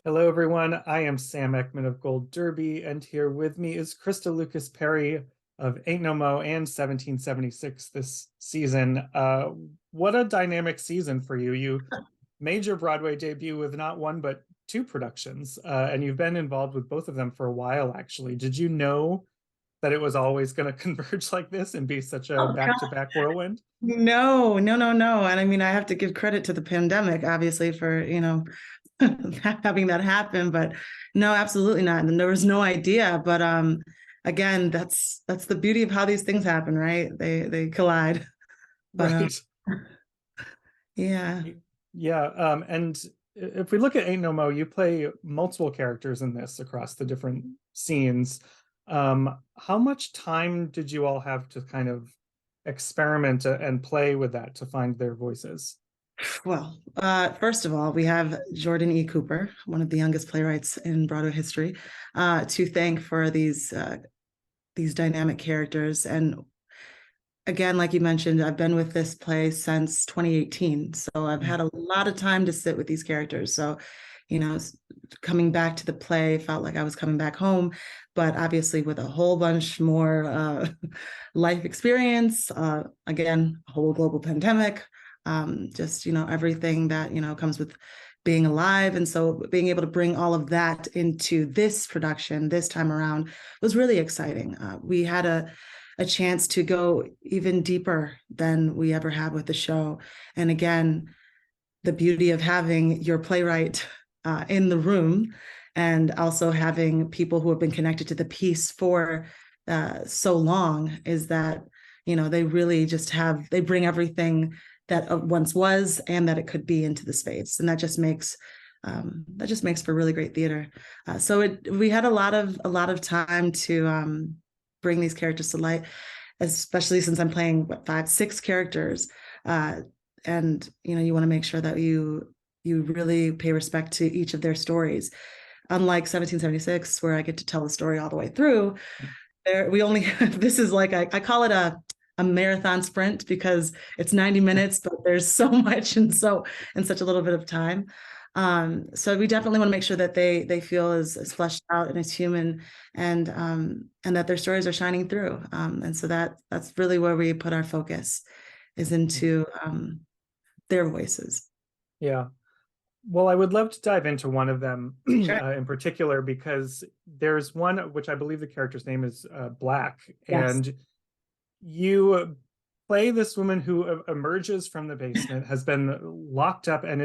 Hello, everyone. I am Sam Eckmann of Gold Derby, and here with me is Krista Lucas Perry of Ain't No Mo and 1776 this season. What a dynamic season for you. You made your Broadway debut with not one, but two productions, and you've been involved with both of them for a while, actually. Did you know that it was always going to converge like this and be such a Oh, God. back-to-back whirlwind? No, no, no, no. And I mean, I have to give credit to the pandemic, obviously, for, having that happen. But no, absolutely not. And there was no idea. But again, that's the beauty of how these things happen, right? They collide. But Right. yeah. Yeah, and if we look at Ain't No Mo, you play multiple characters in this across the different scenes. How much time did you all have to kind of experiment and play with that to find their voices? Well, first of all, we have Jordan E. Cooper, one of the youngest playwrights in Broadway history, to thank for these dynamic characters. And again, like you mentioned, I've been with this play since 2018. So I've had a lot of time to sit with these characters. So, coming back to the play felt like I was coming back home, but obviously with a whole bunch more life experience, again, a whole global pandemic, everything that, comes with being alive. And so being able to bring all of that into this production this time around was really exciting. We had a chance to go even deeper than we ever have with the show. And again, the beauty of having your playwright in the room and also having people who have been connected to the piece for so long is that, they really they bring everything that once was and that it could be into the space. And that just makes for really great theater. We had a lot of time to bring these characters to light, especially since I'm playing five, six characters. And you want to make sure that you really pay respect to each of their stories. Unlike 1776, where I get to tell the story all the way through, we only this is like I call it a marathon sprint because it's 90 minutes, but there's so much and such a little bit of time. So we definitely want to make sure that they feel as fleshed out and as human, and that their stories are shining through. And so that's really where we put our focus is into their voices. Yeah. Well, I would love to dive into one of them Sure. in particular, because there's one which I believe the character's name is Black, Yes. and you play this woman who emerges from the basement, has been locked up, and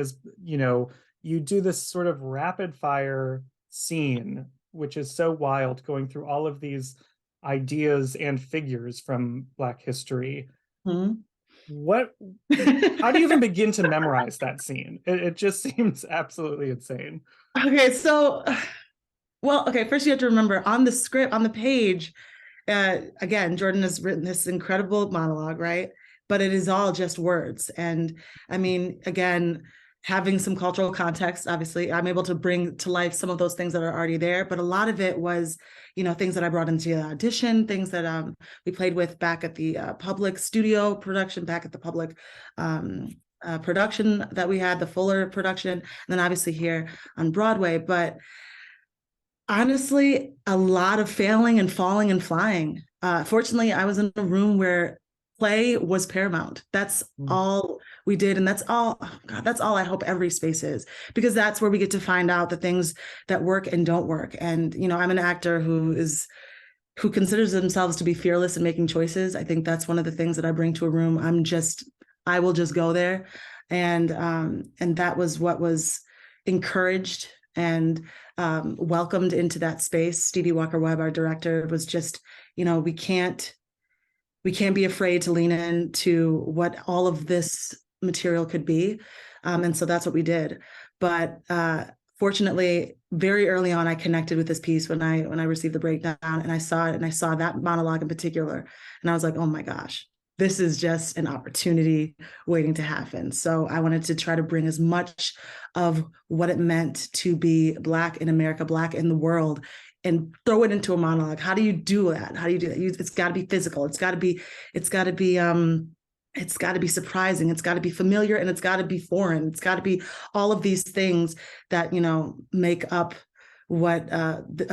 you do this sort of rapid fire scene, which is so wild, going through all of these ideas and figures from Black history. Mhm. What, how do you even begin to memorize that scene? It just seems absolutely insane. Okay, okay, first you have to remember on the script, on the page, again, Jordan has written this incredible monologue, right? But it is all just words. And I mean, again, having some cultural context, obviously, I'm able to bring to life some of those things that are already there. But a lot of it was, things that I brought into the audition, things that we played with back at the public studio production, back at the public production that we had, the Fuller production, and then obviously here on Broadway. But honestly, a lot of failing and falling and flying. Fortunately, I was in a room where play was paramount. That's all we did. And that's all, oh God, that's all I hope every space is, because that's where we get to find out the things that work and don't work. And, I'm an actor who considers themselves to be fearless in making choices. I think that's one of the things that I bring to a room. I will just go there. And that was what was encouraged and welcomed into that space. Stevie Walker-Webb, our director, was just, we can't be afraid to lean into what all of this material could be. And so that's what we did. But fortunately, very early on, I connected with this piece when I received the breakdown, and I saw it, and I saw that monologue in particular. And I was like, oh my gosh, this is just an opportunity waiting to happen. So I wanted to try to bring as much of what it meant to be Black in America, Black in the world, and throw it into a monologue. How do you do that? How do you do that? It's got to be physical. It's got to be it's got to be surprising, it's got to be familiar, and it's got to be foreign. It's got to be all of these things that, you know, make up what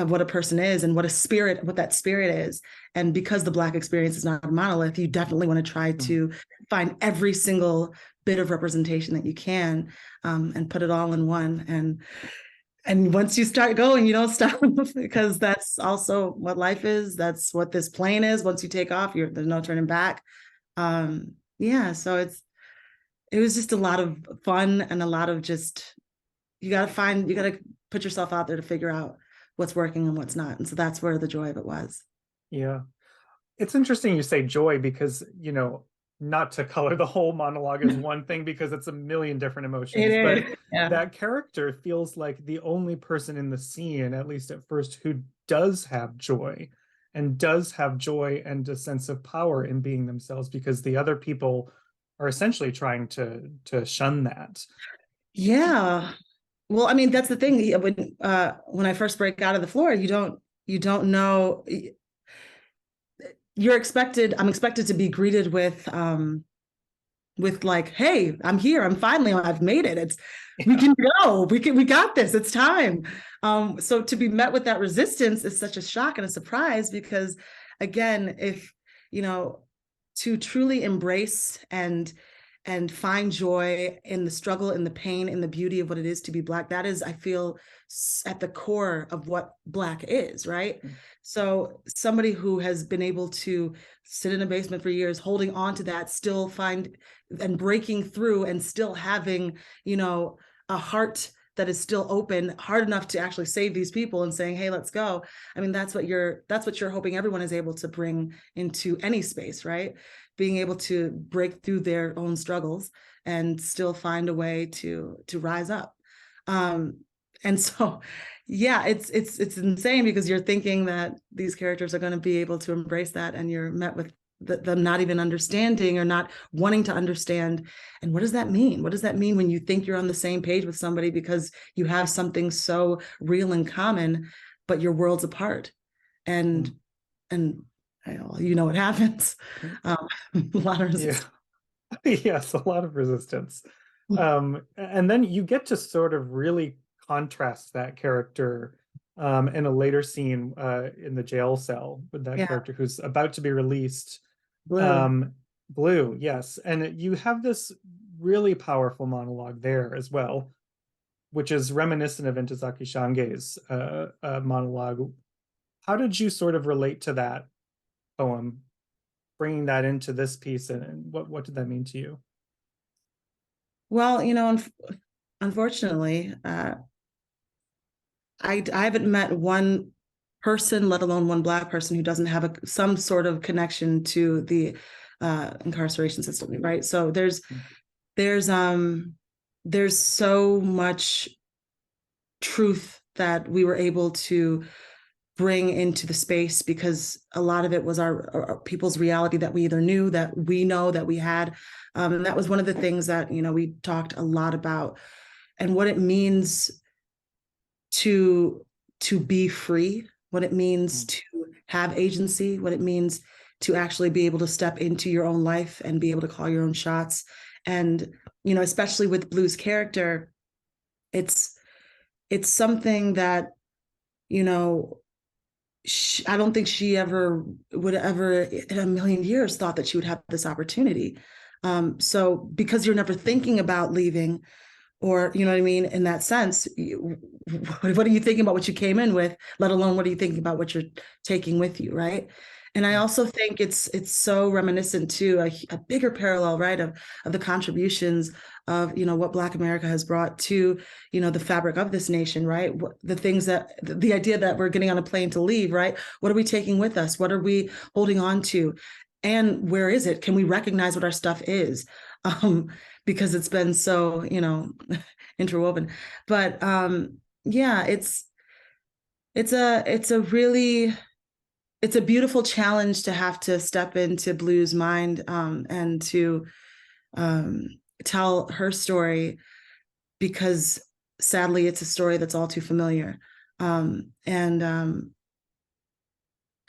what a person is and what that spirit is. And because the Black experience is not a monolith, you definitely want to try to find every single bit of representation that you can, and put it all in one. And once you start going, you don't stop, because that's also what life is. That's what this plane is. Once you take off, there's no turning back. Yeah, so it was just a lot of fun, and a lot of just, you got to put yourself out there to figure out what's working and what's not. And so that's where the joy of it was. Yeah. It's interesting you say joy, because, you know, not to color the whole monologue as one thing, because it's a million different emotions, but Yeah. that character feels like the only person in the scene, at least at first, who does have joy, and a sense of power in being themselves, because the other people are essentially trying to shun that. Yeah. Well, I mean, that's the thing. When I first break out of the floor, you don't know. I'm expected to be greeted with like, hey, I'm here, I've made it. We can go, we got this, it's time. So to be met with that resistance is such a shock and a surprise, because again, if, you know, to truly embrace and find joy in the struggle, in the pain, in the beauty of what it is to be Black, that is, I feel, at the core of what Black is, right? So somebody who has been able to sit in a basement for years, holding on to that, still find and breaking through, and still having, you know, a heart that is still open, hard enough to actually save these people, and saying, hey, let's go. I mean, that's what you're hoping everyone is able to bring into any space, right? Being able to break through their own struggles and still find a way to rise up. And so, yeah, it's insane, because you're thinking that these characters are going to be able to embrace that, and you're met with them not even understanding, or not wanting to understand. And what does that mean? What does that mean when you think you're on the same page with somebody, because you have something so real in common, but your worlds apart? And you know what happens. A lot of resistance. Yeah. Yes, a lot of resistance. And then you get to sort of really contrast that character in a later scene in the jail cell, with that character who's about to be released. Blue. Blue, yes. And you have this really powerful monologue there as well, which is reminiscent of Intozaki Shange's monologue. How did you sort of relate to that poem, bringing that into this piece, and what did that mean to you? Well, you know, unfortunately, I haven't met one person, let alone one Black person, who doesn't have some sort of connection to the incarceration system, right? So there's so much truth that we were able to bring into the space, because a lot of it was our people's reality that we either knew, that we know that we had. And that was one of the things that, you know, we talked a lot about, and what it means to be free, what it means to have agency, what it means to actually be able to step into your own life and be able to call your own shots. And, you know, especially with Blue's character, it's something that, you know, I don't think she would ever in a million years thought that she would have this opportunity. So because you're never thinking about leaving, or, you know what I mean, in that sense, what are you thinking about what you came in with, let alone what are you thinking about what you're taking with you, right? And I also think it's so reminiscent to a bigger parallel, right, of the contributions of, you know, what Black America has brought to, you know, the fabric of this nation, right? The things that, the idea that we're getting on a plane to leave, right? What are we taking with us? What are we holding on to? And where is it? Can we recognize what our stuff is? Because it's been so, you know, interwoven. But yeah, it's a beautiful challenge to have to step into Blue's mind, and to tell her story, because sadly it's a story that's all too familiar. And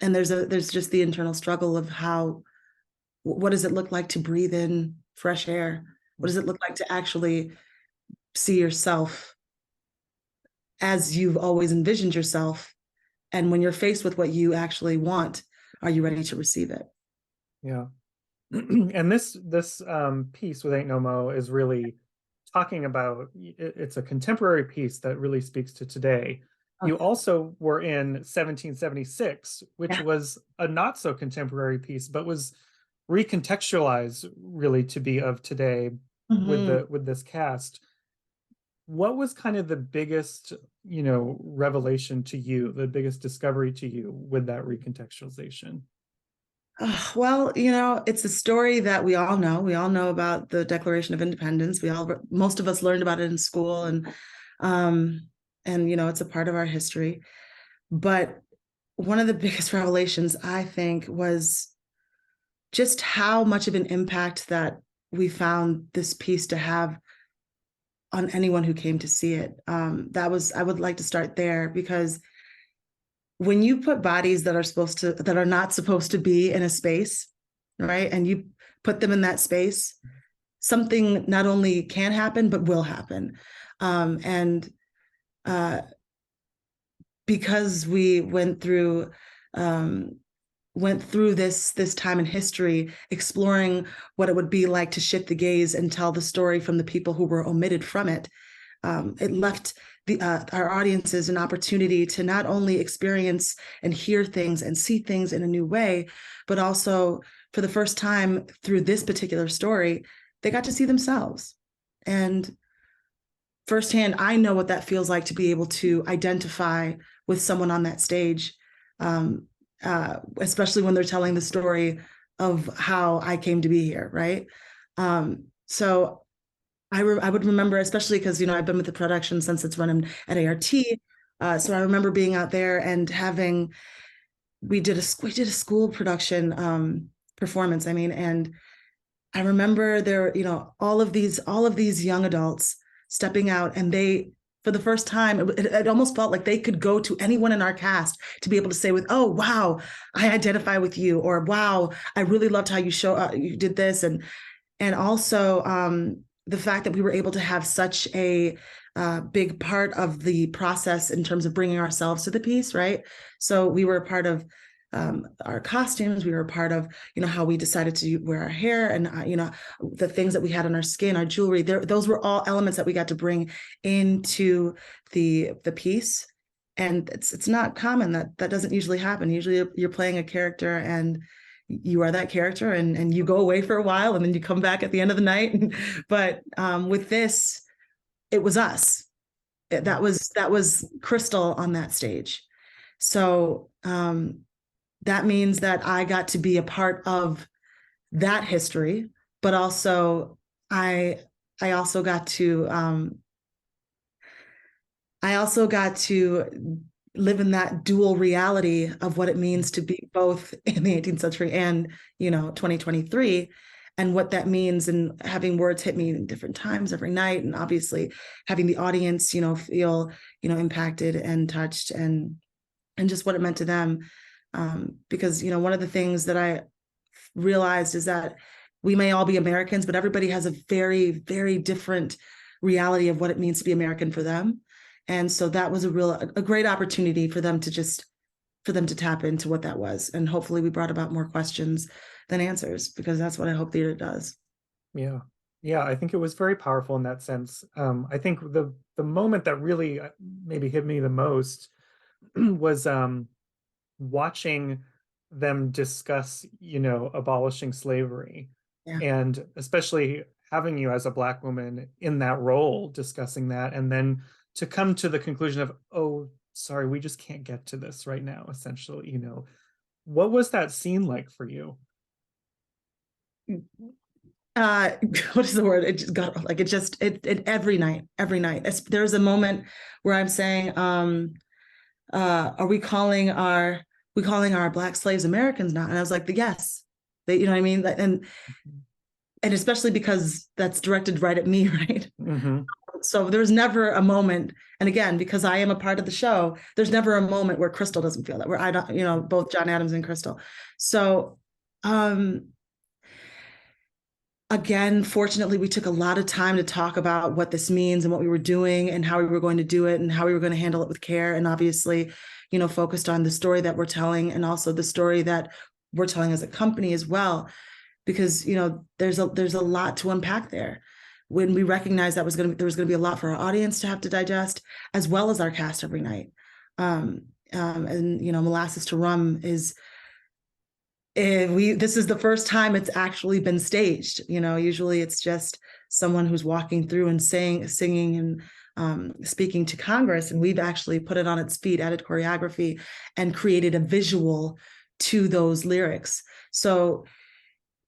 there's just the internal struggle of how what does it look like to breathe in fresh air? What does it look like to actually see yourself as you've always envisioned yourself? And when you're faced with what you actually want, are you ready to receive it? Yeah. And this piece with Ain't No Mo is really talking about, it's a contemporary piece that really speaks to today. You Okay. also were in 1776, which Yeah. was a not so contemporary piece, but was recontextualized really to be of today with Mhm. this cast. What was kind of the biggest, revelation to you, the biggest discovery to you with that recontextualization? Well, it's a story that we all know. We all know about the Declaration of Independence. Most of us learned about it in school, um, and it's a part of our history. But one of the biggest revelations, I think, was just how much of an impact that we found this piece to have on anyone who came to see it. I would like to start there, because when you put bodies that are not supposed to be in a space, right, and you put them in that space, something not only can happen but will happen. And because we um, went through this time in history, exploring what it would be like to shift the gaze and tell the story from the people who were omitted from it. It left our audiences an opportunity to not only experience and hear things and see things in a new way, but also, for the first time through this particular story, they got to see themselves. And firsthand, I know what that feels like to be able to identify with someone on that stage, um, especially when they're telling the story of how I came to be here, right? So I would remember, especially because I've been with the production since it's running at ART. So I remember being out there and we did a school production performance. I mean, and I remember there, all of these young adults stepping out, and they, for the first time, it almost felt like they could go to anyone in our cast to be able to say, with, "Oh, wow, I identify with you," or "Wow, I really loved how you did this," and also the fact that we were able to have such a big part of the process in terms of bringing ourselves to the piece, right? So we were a part of our costumes. We were a part of, how we decided to wear our hair, and, the things that we had on our skin, our jewelry. Those were all elements that we got to bring into the piece. And it's not common. That doesn't usually happen. Usually you're playing a character, and you are that character, and you go away for a while, and then you come back at the end of the night. But with this, it was us. That was Crystal on that stage. So that means that I got to be a part of that history, but also I also got to live in that dual reality of what it means to be both in the 18th century and 2023, and what that means, and having words hit me in different times every night, and obviously having the audience feel impacted and touched, and just what it meant to them. Because one of the things that I realized is that we may all be Americans, but everybody has a very, very different reality of what it means to be American for them. And so that was a great opportunity for them to tap into what that was. And hopefully we brought about more questions than answers, because that's what I hope theater does. Yeah. Yeah, I think it was very powerful in that sense. I think the moment that really maybe hit me the most was watching them discuss, abolishing slavery, Yeah. and especially having you as a Black woman in that role discussing that, and then to come to the conclusion of, oh, sorry, we just can't get to this right now, essentially. What was that scene like for you? What is the word? It just got like, it every night, there's a moment where I'm saying, are we calling our Black slaves Americans now? And I was like, yes, you know what I mean? And especially because that's directed right at me, right? Mm-hmm. So there's never a moment, and again, because I am a part of the show, there's never a moment where Crystal doesn't feel that, where I don't, both John Adams and Crystal. So again, fortunately, we took a lot of time to talk about what this means and what we were doing and how we were going to do it and how we were going to handle it with care. And obviously, focused on the story that we're telling and also the story that we're telling as a company as well, because, there's a lot to unpack there. When we recognized that there was going to be a lot for our audience to have to digest, as well as our cast every night. And Molasses to Rum is, this is the first time it's actually been staged. Usually it's just someone who's walking through and singing and speaking to Congress, and we've actually put it on its feet, added choreography, and created a visual to those lyrics. So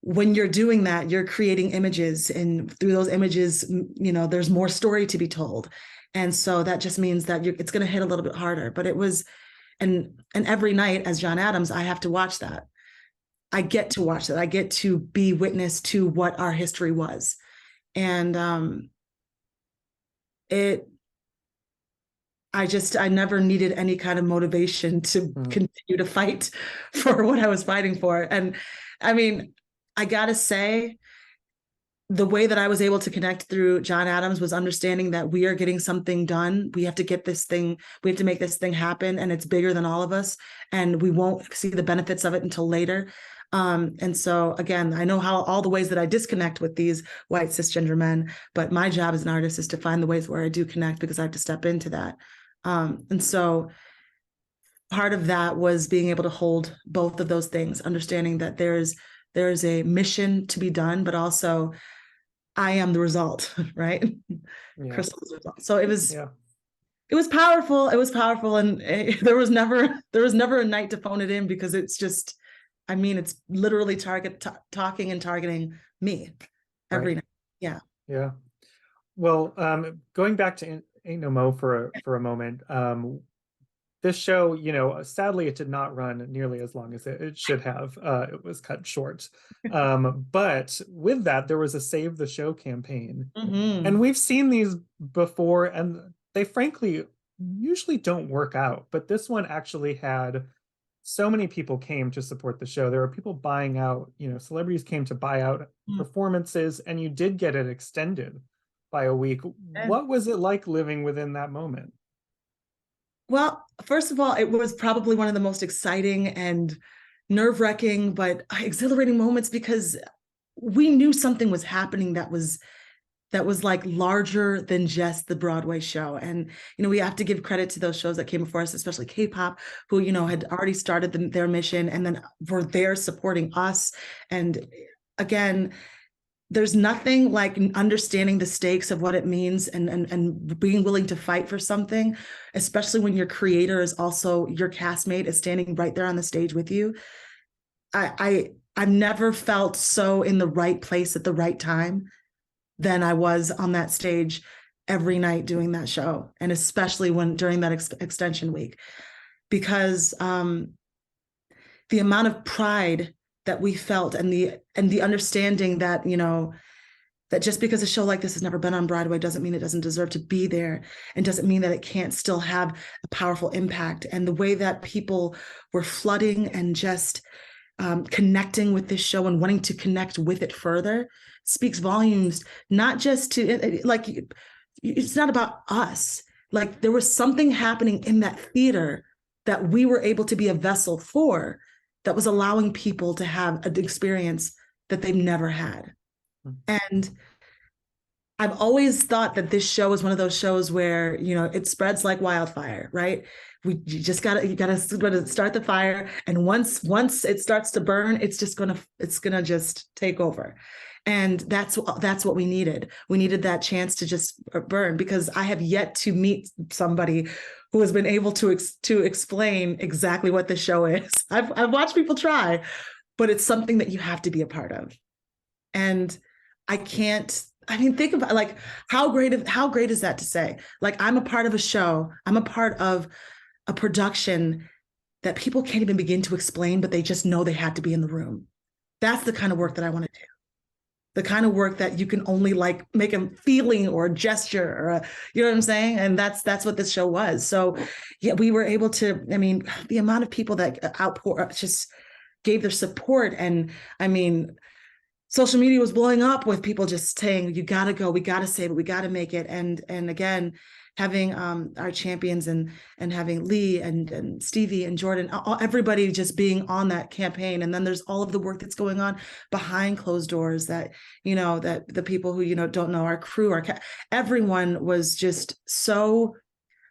when you're doing that, you're creating images, and through those images, there's more story to be told. And so that just means that it's going to hit a little bit harder. But it was, and every night as John Adams, I have to watch that. I get to watch that. I get to be witness to what our history was. And I never needed any kind of motivation to continue to fight for what I was fighting for. And I mean, I gotta say, the way that I was able to connect through John Adams was understanding that we are getting something done. We have to make this thing happen, and it's bigger than all of us, and we won't see the benefits of it until later. And so again, I know how all the ways that I disconnect with these white cisgender men, but my job as an artist is to find the ways where I do connect, because I have to step into that. And so part of that was being able to hold both of those things, understanding that there's a mission to be done, but also I am the result, right? Yeah. Crystal's the result. So it was powerful. It was powerful. And there was never a night to phone it in, because it's just, it's literally talking and targeting me every night. Yeah. Yeah. Well, going back to Ain't No Mo for a moment, this show, sadly, it did not run nearly as long as it should have. It was cut short. But with that, there was a Save the Show campaign. And we've seen these before, and they frankly usually don't work out. But this one actually had so many people came to support the show. There were people buying out, celebrities came to buy out performances, and you did get it extended by a week. What was it like living within that moment? Well, first of all, it was probably one of the most exciting and nerve-wracking, but exhilarating moments, because we knew something was happening that was like larger than just the Broadway show. And, we have to give credit to those shows that came before us, especially K-pop, who, had already started their mission and then were there supporting us. And again, there's nothing like understanding the stakes of what it means and being willing to fight for something, especially when your creator is also your castmate, is standing right there on the stage with you. I've never felt so in the right place at the right time than I was on that stage every night doing that show, and especially during that extension week, because the amount of pride that we felt and the understanding that, that just because a show like this has never been on Broadway doesn't mean it doesn't deserve to be there, and doesn't mean that it can't still have a powerful impact. And the way that people were flooding and just connecting with this show and wanting to connect with it further speaks volumes, not just to, like, it's not about us. Like, there was something happening in that theater that we were able to be a vessel for, that was allowing people to have an experience that they've never had. And I've always thought that this show is one of those shows where, it spreads like wildfire, right? You gotta start the fire. And once it starts to burn, it's gonna just take over. And that's what we needed. We needed that chance to just burn, because I have yet to meet somebody who has been able to explain exactly what the show is. I've watched people try, but it's something that you have to be a part of. And think about, like, how great is that to say? Like, I'm a part of a show, I'm a part of a production that people can't even begin to explain, but they just know they had to be in the room. That's the kind of work that I want to do. The kind of work that you can only like make a feeling or a gesture or you know what I'm saying? And that's what this show was. So yeah, we were able to, the amount of people that just gave their support. And social media was blowing up with people just saying, you got to go, we got to save it, we got to make it. And again, having our champions and having Lee and Stevie and Jordan, everybody just being on that campaign. And then there's all of the work that's going on behind closed doors that, that the people who, don't know, our crew, everyone was just so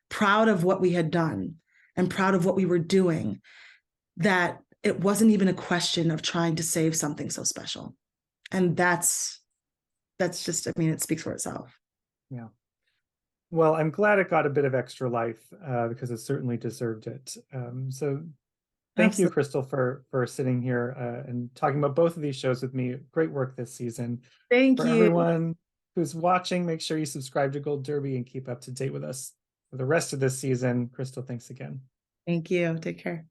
proud of what we had done and proud of what we were doing, that it wasn't even a question of trying to save something so special. And that's just, it speaks for itself. Yeah. Well, I'm glad it got a bit of extra life because it certainly deserved it. So thank you, Crystal, for sitting here and talking about both of these shows with me. Great work this season. Thank you. For everyone who's watching, make sure you subscribe to Gold Derby and keep up to date with us for the rest of this season. Crystal, thanks again. Thank you. Take care.